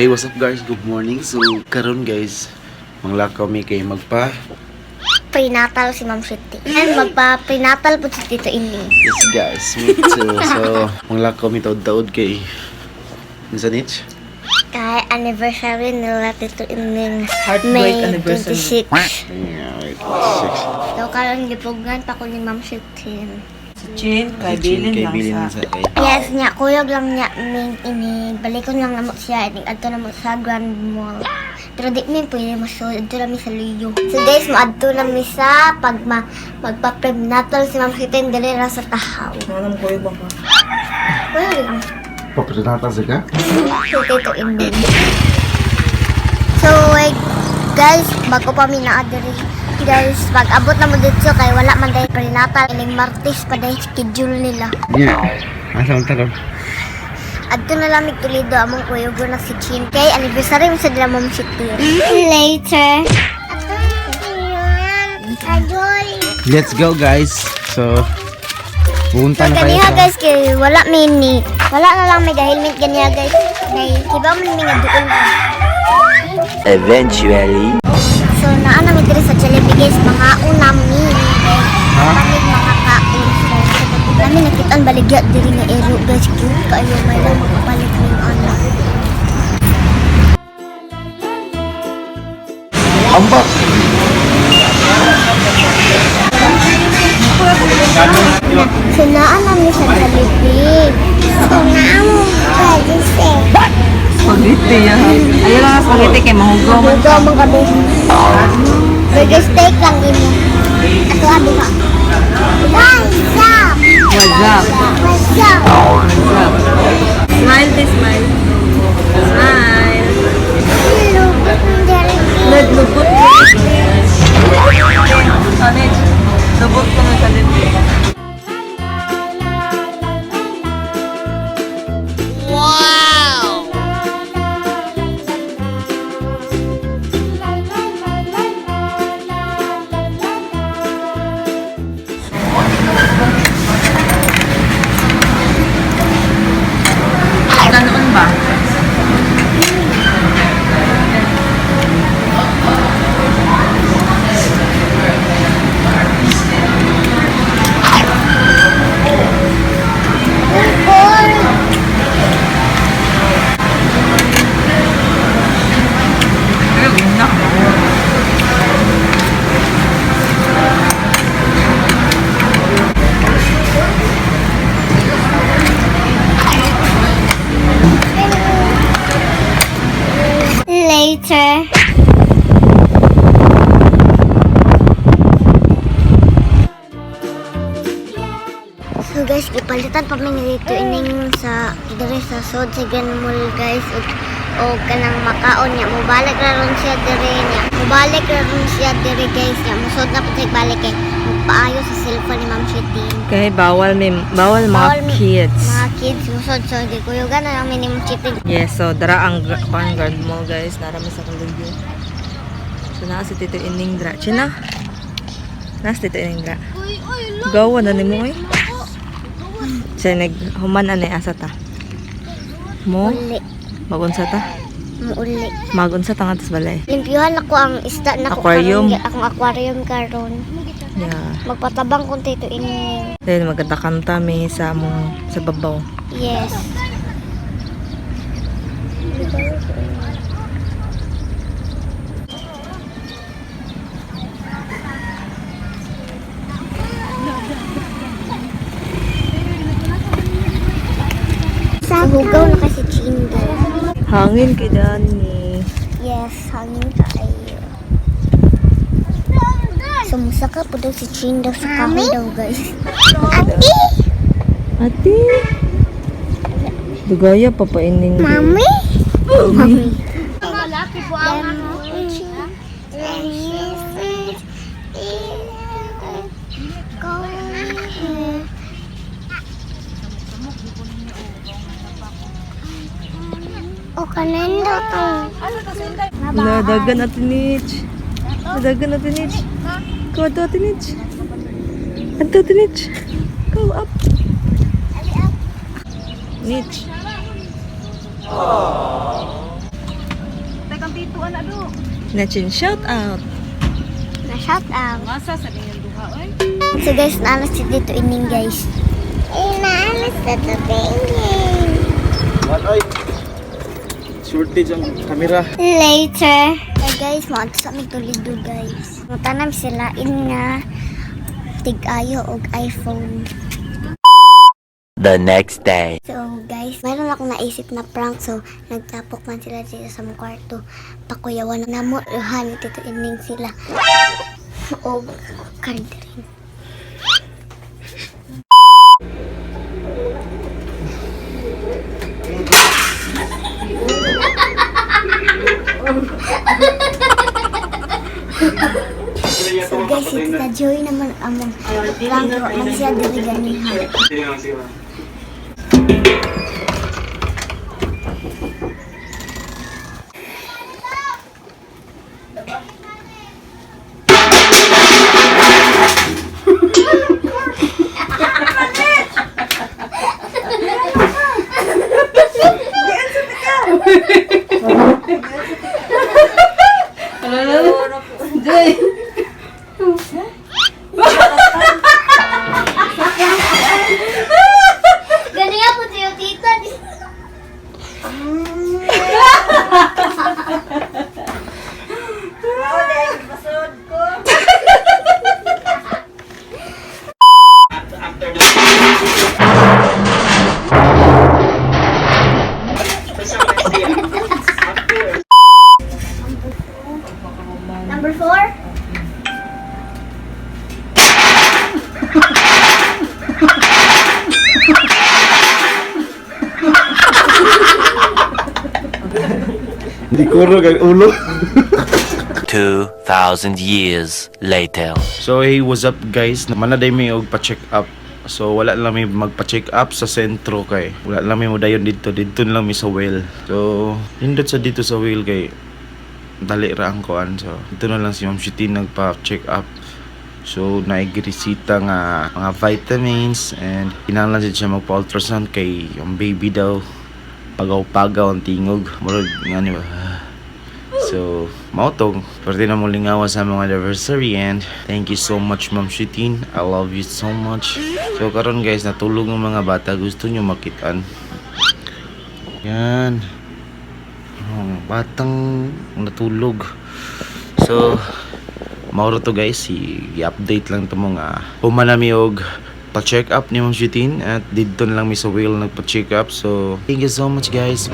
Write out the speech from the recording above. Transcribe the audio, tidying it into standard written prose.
Okay, what's up guys? Good morning. So, karon guys, manglakaw mi kay magpa Prenatal si Ma'am Shitty. And magpa-prenatal po si Tito Ini. Yes guys, me too. So, manglakaw mi taod-taod kay Unsa nich? Kaya anniversary nila Tito Ini Heartbreak May anniversary. 26. Yeah, wait, 6. So, karon gipugan pa ko ni Ma'am Shitty. Si Chin, kay Bilin Kay lang bilin sa... sa kay. Yes niya, kuyog lang niya Ming Ini. Balikon lang namo siya. Adto na mo sa Grand Mall. Pero di mi pwede masud. Adto na mi sa Liyo. So guys, maadto na mi sa magpa-prenatal si Ma'am Shitty dili ra sa tahaw. Nanam ko yung baka. Kuyog lang. Paprenata sa ka? Tito Ini. So, wait, guys, bago pa mi na-adere. Guys, pag abot na mo dito kay wala man dahil prenatal. Iling Martes pa dahil schedule nila. Yeah. Asa man taron? Adto na lang Toledo among kuyugo na si Chin. Kay anniversary mo sa dila Ma'am Shitty. Later. Let's go guys. So, punta na tayo Ganiha sa... guys, kay wala mini. Wala na lang may helmet ganiha guys. Kay kiba man mi nga duol. Eventually. So naa na mi diri sa Jollibee guys, mga unami. Ha? Kami mga kaon. So kami nakitaan baligya diri nga ero guys. Cute kayo may lang magpapalit ng ano. Ambak! So naa na mi sa Jollibee. So naa mo guys. Spaghetti yan. Ayaw lang ang spaghetti kay mahugaw man. Ito mong gabi. Burger steak lang imo. Ato abi ka. What's up? What's up? What's up? What's up? Smile, te smile. Smile. Hello, Jollibee. Naglubot ko. Sanit. Lubot ko na sa libre. Ganoon ba? Ay, unak mo. Later. So guys, ipalitan pa mi dito ining sa diri sa sod sa Grand Mall guys o kanang makaon niya mobalik ra ron siya diri niya. Mobalik ra ron siya diri guys niya. Musod na pud balik kay magpaayo sa cellphone ni Ma'am Shitty. Kaya bawal mga kids. Mga kids musod so di kuyo na lang ni Ma'am Shitty. Yes, so dara ang guard mo guys, narami sa kalugyo. So naa si Tito Ining dra. China. Nas Tito Ining dra. Gawa na nimo eh. Siya human ani asa ta. Mo Uli. magunsa ta. Uli. Magunsa ta nga tas balay. Limpyuhan ako ang isda na Aquarium. Akong aquarium karon. Yeah. Magpatabang kung Tito Ining. Then magkanta mi sa among sa babaw. Yes. Sa hugaw na kasi chindo. Hangin kay Dani. Yes, hangin kaayo. Sumusaka po daw si Chindo sa kahoy daw guys. Ate! Ate. Dugaya papaining. Mami! Mami. O kanendo to. Nadagan natin Nich. Nadagan natin Nich. Go ato natin Nich. Ato natin Nich. Go up. Nich. Nachin, shout out. Na shout out. So guys, naalas si dito ining guys. Ay, naalas na ito tingin. Ay, shortage ang kamera. Later. Hey guys, mga sa aming tulido guys. Matanam sila nga tig-ayo og iPhone. The next day. So guys, mayroon akong naisip na prank. So nagtapok man sila dito sa mong kwarto. Pakuyawan na mo. Luhan dito ining sila. Og card rin. So guys, si Tita Joy naman among prank man siya diri ganihan. Ganyan po siya tita. Number 4. Hindi ko kay ulo. 2,000 years later. So hey, what's up guys? Manaday may og pa-check up. So wala lang may magpa-check up sa sentro kay. Wala lang may modayon dito lang may sa well. So nindot sa dito sa well kay dali ra ang kuan. So dito na lang si Ma'am Shitin nagpa-check up. So naigrisita nga mga vitamins and kinahanglan siya magpa-ultrasound kay yung baby daw pagaw-pagaw ang tingog. Murag nga ni ba? So, mao to, pwede na mo lingawan sa mga anniversary and thank you so much Ma'am Shitin. I love you so much. So karon guys, natulog ng mga bata, gusto nyo makitaan. Yan. Batang natulog. So, mauro to guys, i-update lang to mga pumanami og pa-check up ni Ma'am Shitin at dito lang mi sa wheel nagpa-check up. So, thank you so much guys.